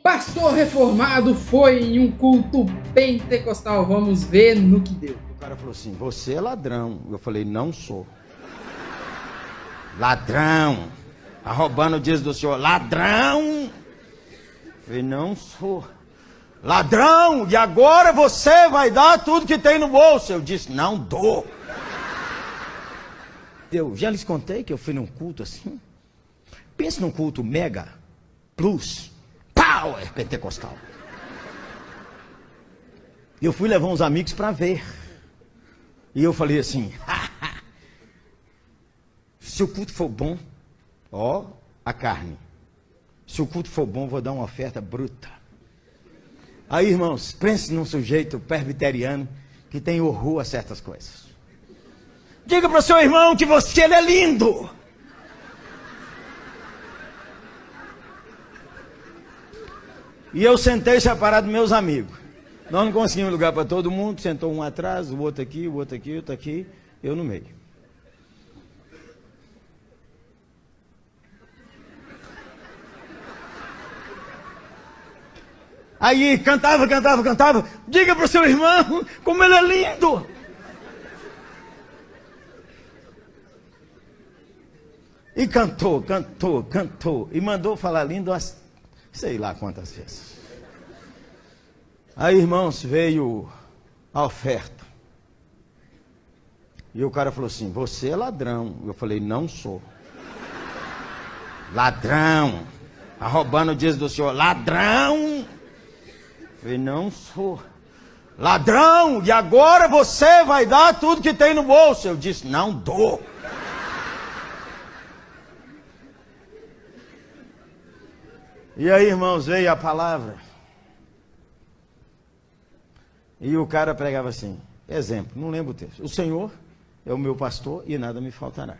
Pastor reformado foi em um culto pentecostal. Vamos ver no que deu. O cara falou assim: você é ladrão. Eu falei: não sou. Ladrão. Tá roubando o dízimo do senhor. Ladrão. Eu falei: não sou. Ladrão. E agora você vai dar tudo que tem no bolso. Eu disse: não dou. Eu já lhes contei que eu fui num culto assim. Pensa num culto mega, plus, power pentecostal. Eu fui levar uns amigos para ver. E eu falei assim: se o culto for bom, ó, a carne. Se o culto for bom, vou dar uma oferta bruta. Aí, irmãos, pense num sujeito presbiteriano que tem horror a certas coisas. Diga para o seu irmão que ele é lindo. E eu sentei separado dos meus amigos. Nós não conseguimos lugar para todo mundo. Sentou um atrás, o outro aqui, o outro aqui, o outro aqui. Eu no meio. Aí cantava. Diga para o seu irmão como ele é lindo. E cantou. E mandou falar lindo umas, sei lá quantas vezes. Aí, irmãos, veio a oferta. E o cara falou assim: você é ladrão. Eu falei: não sou. Ladrão. Tá roubando o dízimo do senhor. Ladrão. Eu falei: não sou. Ladrão. E agora você vai dar tudo que tem no bolso. Eu disse: não dou. E aí, irmãos, veio a palavra. E o cara pregava assim, exemplo, não lembro o texto: o Senhor é o meu pastor e nada me faltará.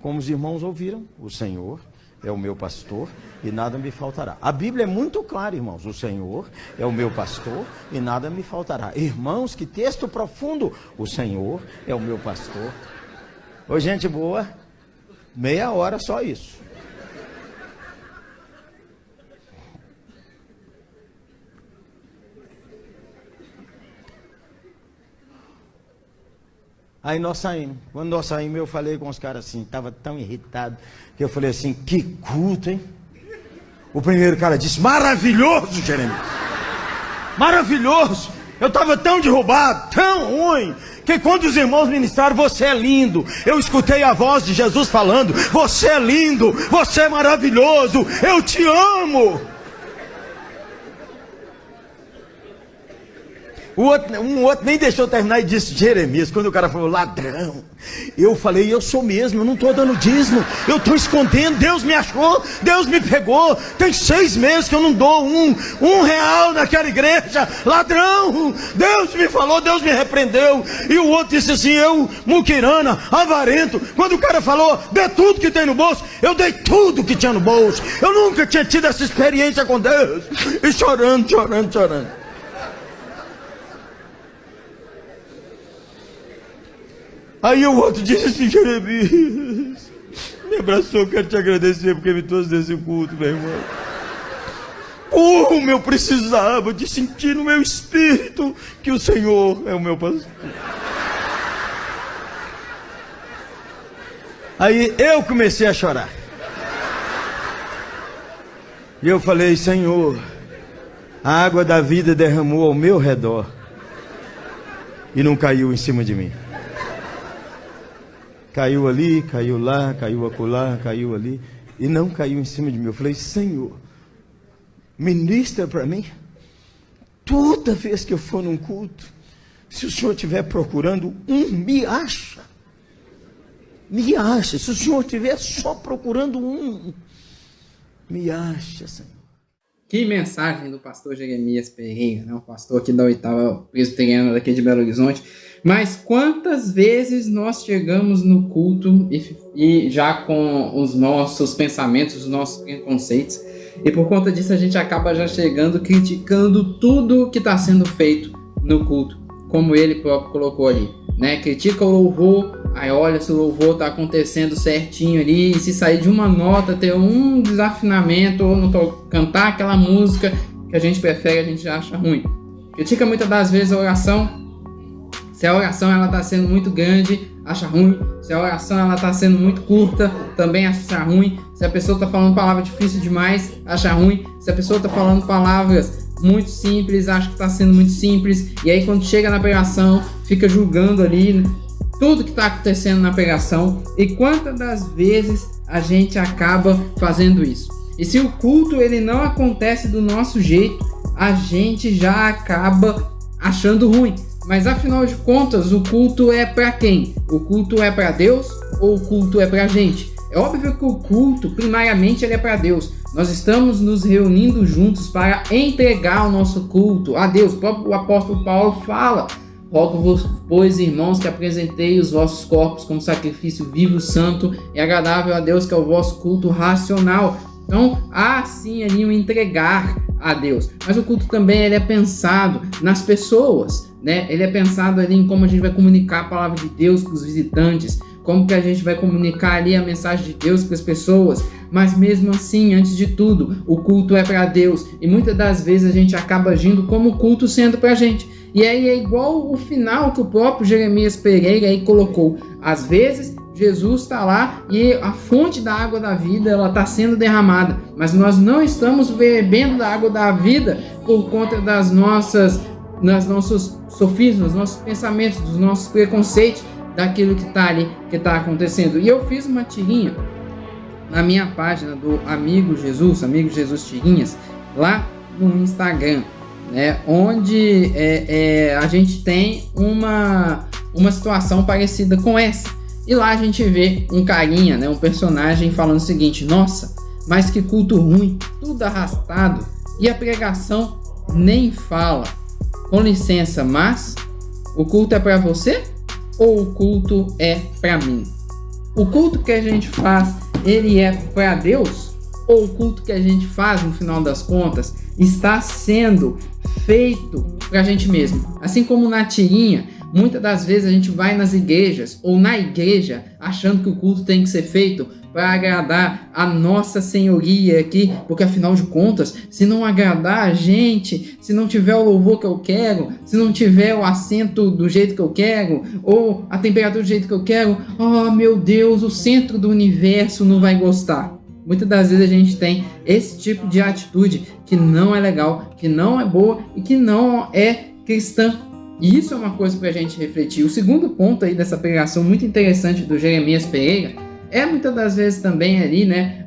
Como os irmãos ouviram, o Senhor é o meu pastor e nada me faltará. A Bíblia é muito clara, irmãos: o Senhor é o meu pastor e nada me faltará. Irmãos, que texto profundo! O Senhor é o meu pastor. Ô, gente boa, meia hora só isso. Aí nós saímos. Quando nós saímos, eu falei com os caras assim, estava tão irritado, que eu falei assim: que culto, hein? O primeiro cara disse: maravilhoso, Jeremias. Maravilhoso. Eu estava tão derrubado, tão ruim, que quando os irmãos ministraram: você é lindo, eu escutei a voz de Jesus falando: você é lindo, você é maravilhoso, eu te amo. Um outro nem deixou terminar e disse: Jeremias, quando o cara falou ladrão, eu falei: eu sou mesmo, eu não estou dando dízimo, eu estou escondendo, Deus me achou, Deus me pegou, tem 6 meses que eu não dou um real naquela igreja, ladrão, Deus me falou, Deus me repreendeu. E o outro disse assim: eu, muquirana, avarento. Quando o cara falou: dê tudo que tem no bolso, eu dei tudo que tinha no bolso. Eu nunca tinha tido essa experiência com Deus. E chorando. Aí o outro disse assim: Jeremias, me abraçou, quero te agradecer porque me trouxe desse culto, meu irmão. Como eu precisava de sentir no meu espírito que o Senhor é o meu pastor. Aí eu comecei a chorar. E eu falei: Senhor, a água da vida derramou ao meu redor e não caiu em cima de mim. Caiu ali, caiu lá, caiu acolá, caiu ali, e não caiu em cima de mim. Eu falei: Senhor, ministra para mim. Toda vez que eu for num culto, se o Senhor estiver procurando me acha. Se o Senhor estiver só procurando me acha, Senhor. Que mensagem do pastor Jeremias Pereira, né? O pastor aqui da 8ª Presbiteriana daqui de Belo Horizonte. Mas quantas vezes nós chegamos no culto e já com os nossos pensamentos, os nossos preconceitos, e por conta disso a gente acaba já chegando criticando tudo que está sendo feito no culto, como ele próprio colocou ali, né? Critica o louvor, aí olha se o louvor está acontecendo certinho ali, e se sair de uma nota, ter um desafinamento, ou não cantar aquela música, que a gente prefere, a gente já acha ruim. Critica muitas das vezes a oração. Se a oração ela está sendo muito grande, acha ruim. Se a oração ela está sendo muito curta, também acha ruim. Se a pessoa está falando palavra difícil demais, acha ruim. Se a pessoa está falando palavras muito simples, acha que está sendo muito simples. E aí quando chega na pregação, fica julgando ali tudo que está acontecendo na pregação. E quantas das vezes a gente acaba fazendo isso? E se o culto ele não acontece do nosso jeito, a gente já acaba achando ruim. Mas afinal de contas, o culto é para quem? O culto é para Deus ou o culto é para a gente? É óbvio que o culto, primariamente, ele é para Deus. Nós estamos nos reunindo juntos para entregar o nosso culto a Deus. O próprio apóstolo Paulo fala: rogo-vos, pois, irmãos, que apresentei os vossos corpos como sacrifício vivo, santo e agradável a Deus, que é o vosso culto racional. Então, há sim ali um entregar a Deus. Mas o culto também ele é pensado nas pessoas, né? Ele é pensado ali em como a gente vai comunicar a palavra de Deus para os visitantes, como que a gente vai comunicar ali a mensagem de Deus para as pessoas. Mas mesmo assim, antes de tudo, o culto é para Deus. E muitas das vezes a gente acaba agindo como o culto sendo para a gente. E aí é igual o final que o próprio Jeremias Pereira aí colocou. Às vezes Jesus está lá e a fonte da água da vida ela está sendo derramada, mas nós não estamos bebendo da água da vida por conta dos nossos sofismas, nossos pensamentos, dos nossos preconceitos, daquilo que está ali, que está acontecendo. E eu fiz uma tirinha na minha página do Amigo Jesus Tirinhas, lá no Instagram, né, onde a gente tem uma situação parecida com essa. E lá a gente vê um carinha, né, um personagem falando o seguinte: nossa, mas que culto ruim, tudo arrastado, e a pregação nem fala. Com licença, mas o culto é para você ou o culto é para mim? O culto que a gente faz, ele é para Deus? Ou o culto que a gente faz, no final das contas, está sendo feito para a gente mesmo? Assim como na tirinha, muitas das vezes a gente vai nas igrejas ou na igreja achando que o culto tem que ser feito para agradar a nossa senhoria aqui, porque afinal de contas, se não agradar a gente, se não tiver o louvor que eu quero, se não tiver o assento do jeito que eu quero, ou a temperatura do jeito que eu quero, oh meu Deus, o centro do universo não vai gostar. Muitas das vezes a gente tem esse tipo de atitude que não é legal, que não é boa e que não é cristã. E isso é uma coisa para a gente refletir. O segundo ponto aí dessa pregação muito interessante do Jeremias Pereira é muitas das vezes também ali, né,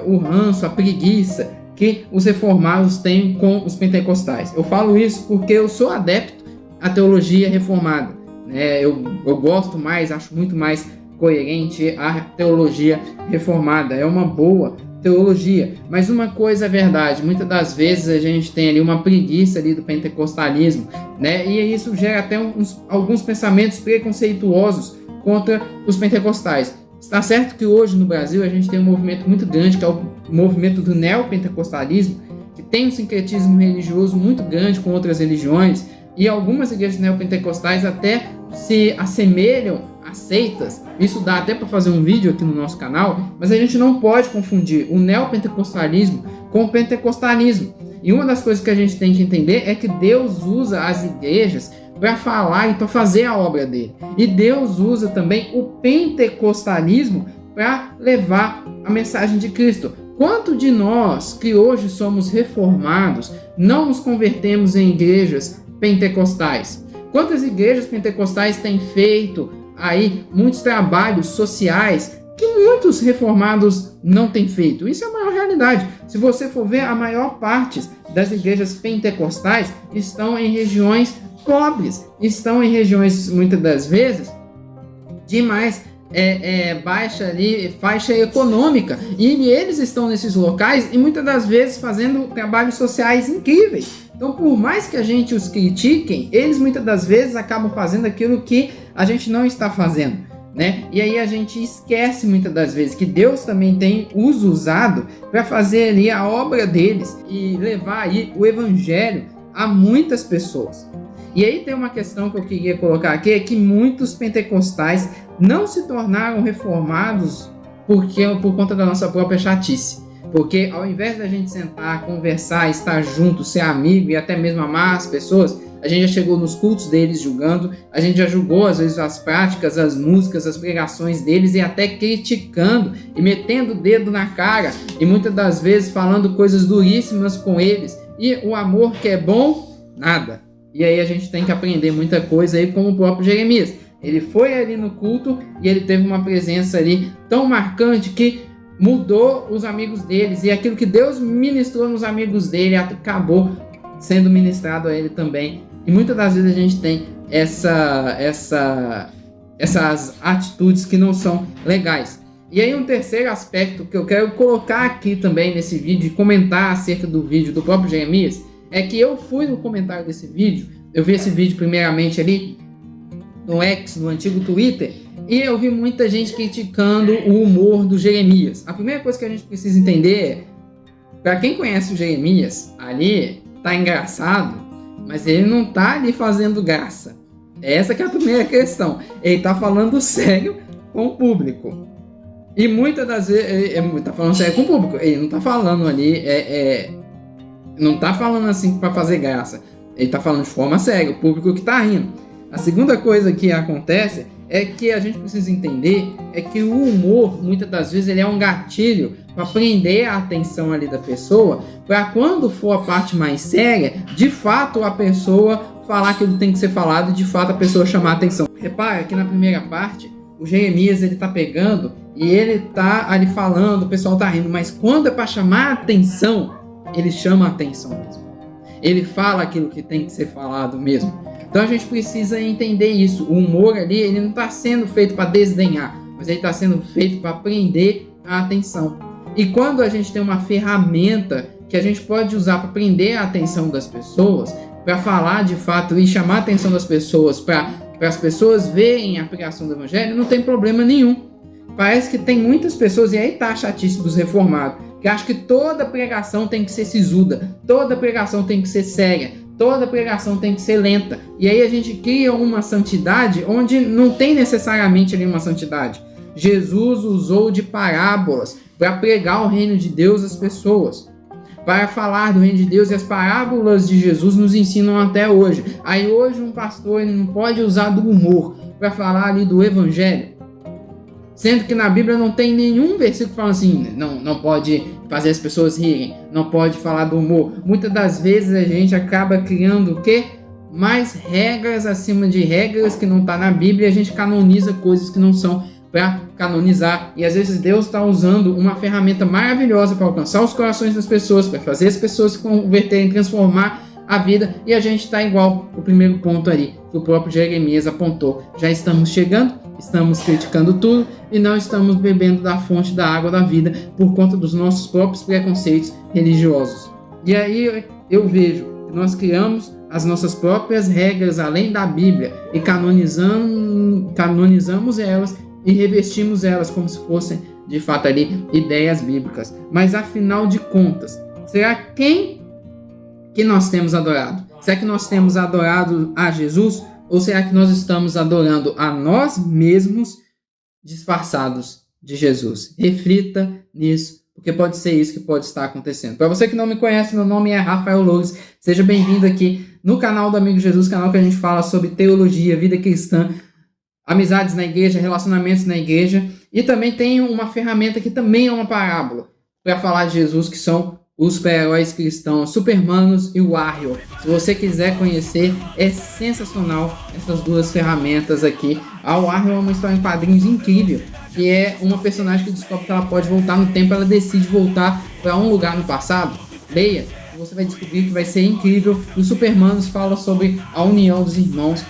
o ranço, a preguiça que os reformados têm com os pentecostais. Eu falo isso porque eu sou adepto à teologia reformada, né? Eu gosto mais, acho muito mais coerente a teologia reformada. É uma boa teologia, mas uma coisa é verdade, muitas das vezes a gente tem ali uma preguiça ali do pentecostalismo, né? E isso gera até alguns pensamentos preconceituosos contra os pentecostais. Está certo que hoje no Brasil a gente tem um movimento muito grande, que é o movimento do neopentecostalismo, que tem um sincretismo religioso muito grande com outras religiões, e algumas igrejas neopentecostais até se assemelham a seitas. Isso dá até para fazer um vídeo aqui no nosso canal, mas a gente não pode confundir o neopentecostalismo com o pentecostalismo. E uma das coisas que a gente tem que entender é que Deus usa as igrejas para falar e para fazer a obra dele. E Deus usa também o pentecostalismo para levar a mensagem de Cristo. Quanto de nós que hoje somos reformados não nos convertemos em igrejas pentecostais? Quantas igrejas pentecostais têm feito aí muitos trabalhos sociais que muitos reformados não têm feito? Isso é a maior realidade. Se você for ver, a maior parte das igrejas pentecostais estão em regiões pobres, estão em regiões muitas das vezes de mais baixa ali, faixa econômica, e eles estão nesses locais e muitas das vezes fazendo trabalhos sociais incríveis. Então, por mais que a gente os critiquem, eles muitas das vezes acabam fazendo aquilo que a gente não está fazendo, né? E aí a gente esquece muitas das vezes que Deus também tem os usado para fazer ali a obra deles e levar aí o evangelho a muitas pessoas. E aí tem uma questão que eu queria colocar aqui, é que muitos pentecostais não se tornaram reformados por conta da nossa própria chatice. Porque ao invés da gente sentar, conversar, estar junto, ser amigo e até mesmo amar as pessoas, a gente já chegou nos cultos deles julgando, a gente já julgou às vezes as práticas, as músicas, as pregações deles e até criticando e metendo o dedo na cara e muitas das vezes falando coisas duríssimas com eles. E o amor que é bom, nada. E aí a gente tem que aprender muita coisa aí, como o próprio Jeremias. Ele foi ali no culto e ele teve uma presença ali tão marcante que mudou os amigos deles. E aquilo que Deus ministrou nos amigos dele acabou sendo ministrado a ele também. E muitas das vezes a gente tem essas atitudes que não são legais. E aí um terceiro aspecto que eu quero colocar aqui também nesse vídeo e comentar acerca do vídeo do próprio Jeremias, é que eu fui no comentário desse vídeo, eu vi esse vídeo primeiramente ali no X, no antigo Twitter, e eu vi muita gente criticando o humor do Jeremias. A primeira coisa que a gente precisa entender é, para quem conhece o Jeremias, ali tá engraçado, mas ele não tá ali fazendo graça. Essa que é a primeira questão. Ele tá falando sério com o público. E muitas das vezes ele tá falando sério com o público. Ele não tá falando ali, não tá falando assim para fazer graça. Ele tá falando de forma séria, o público que tá rindo. A segunda coisa que acontece é que a gente precisa entender é que o humor, muitas das vezes, ele é um gatilho para prender a atenção ali da pessoa, para quando for a parte mais séria, de fato a pessoa falar aquilo que tem que ser falado e de fato a pessoa chamar a atenção. Repara que na primeira parte, o Jeremias ele tá pegando e ele tá ali falando, o pessoal tá rindo, mas quando é para chamar a atenção, ele chama a atenção mesmo. Ele fala aquilo que tem que ser falado mesmo. Então a gente precisa entender isso. O humor ali, ele não está sendo feito para desdenhar, mas ele está sendo feito para prender a atenção. E quando a gente tem uma ferramenta que a gente pode usar para prender a atenção das pessoas, para falar de fato e chamar a atenção das pessoas, para as pessoas verem a pregação do Evangelho, não tem problema nenhum. Parece que tem muitas pessoas, e aí tá a chatice dos reformados, que acham que toda pregação tem que ser sisuda, toda pregação tem que ser séria, toda pregação tem que ser lenta. E aí a gente cria uma santidade onde não tem necessariamente ali uma santidade. Jesus usou de parábolas para pregar o reino de Deus às pessoas, para falar do reino de Deus, e as parábolas de Jesus nos ensinam até hoje. Aí hoje um pastor ele não pode usar do humor para falar ali do evangelho, sendo que na Bíblia não tem nenhum versículo falando assim, não pode fazer as pessoas rirem, não pode falar do humor. Muitas das vezes a gente acaba criando o quê? Mais regras acima de regras que não está na Bíblia, e a gente canoniza coisas que não são para canonizar. E às vezes Deus está usando uma ferramenta maravilhosa para alcançar os corações das pessoas, para fazer as pessoas se converterem, transformar a vida, e a gente está igual o primeiro ponto ali que o próprio Jeremias apontou. Já estamos chegando, estamos criticando tudo e não estamos bebendo da fonte da água da vida por conta dos nossos próprios preconceitos religiosos. E aí eu vejo que nós criamos as nossas próprias regras além da Bíblia e canonizamos elas e revestimos elas como se fossem de fato ali ideias bíblicas. Mas afinal de contas, será quem que nós temos adorado? Será que nós temos adorado a Jesus? Ou será que nós estamos adorando a nós mesmos disfarçados de Jesus? Reflita nisso, porque pode ser isso que pode estar acontecendo. Para você que não me conhece, meu nome é Rafael Loures. Seja bem-vindo aqui no canal do Amigo Jesus, canal que a gente fala sobre teologia, vida cristã, amizades na igreja, relacionamentos na igreja. E também tem uma ferramenta que também é uma parábola para falar de Jesus, que são os super-heróis cristãos, Supermanos e o Warrior. Se você quiser conhecer, é sensacional essas duas ferramentas aqui. A Warrior é uma história em quadrinhos incrível, que é uma personagem que descobre que ela pode voltar no tempo, ela decide voltar para um lugar no passado. Leia, você vai descobrir que vai ser incrível. Os Supermanos fala sobre a união dos irmãos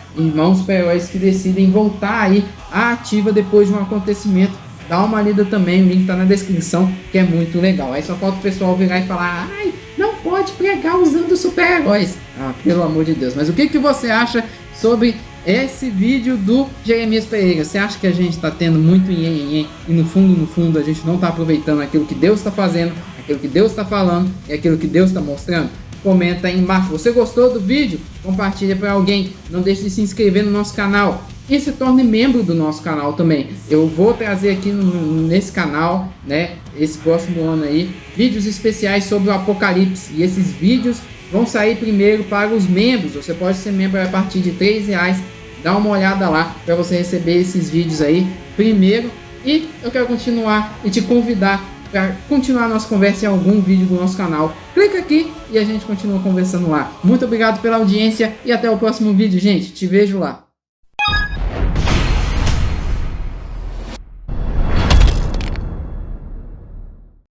super-heróis que decidem voltar aí à ativa depois de um acontecimento. Dá uma lida também, o link tá na descrição, que é muito legal. Aí só falta o pessoal virar e falar, ai, não pode pregar usando super-heróis. Ah, pelo amor de Deus. Mas o que você acha sobre esse vídeo do Jeremias Pereira? Você acha que a gente tá tendo muito nhenhenhen e no fundo a gente não tá aproveitando aquilo que Deus tá fazendo, aquilo que Deus tá falando e aquilo que Deus tá mostrando? Comenta aí embaixo. Você gostou do vídeo? Compartilha para alguém. Não deixe de se inscrever no nosso canal. e se torne membro do nosso canal também. Eu vou trazer aqui nesse canal, né, esse próximo ano aí, vídeos especiais sobre o Apocalipse, e esses vídeos vão sair primeiro para os membros. Você pode ser membro a partir de R$3, dá uma olhada lá para você receber esses vídeos aí primeiro. E eu quero continuar e te convidar para continuar a nossa conversa em algum vídeo do nosso canal. Clica aqui e a gente continua conversando lá. Muito obrigado pela audiência e até o próximo vídeo, gente. Te vejo lá.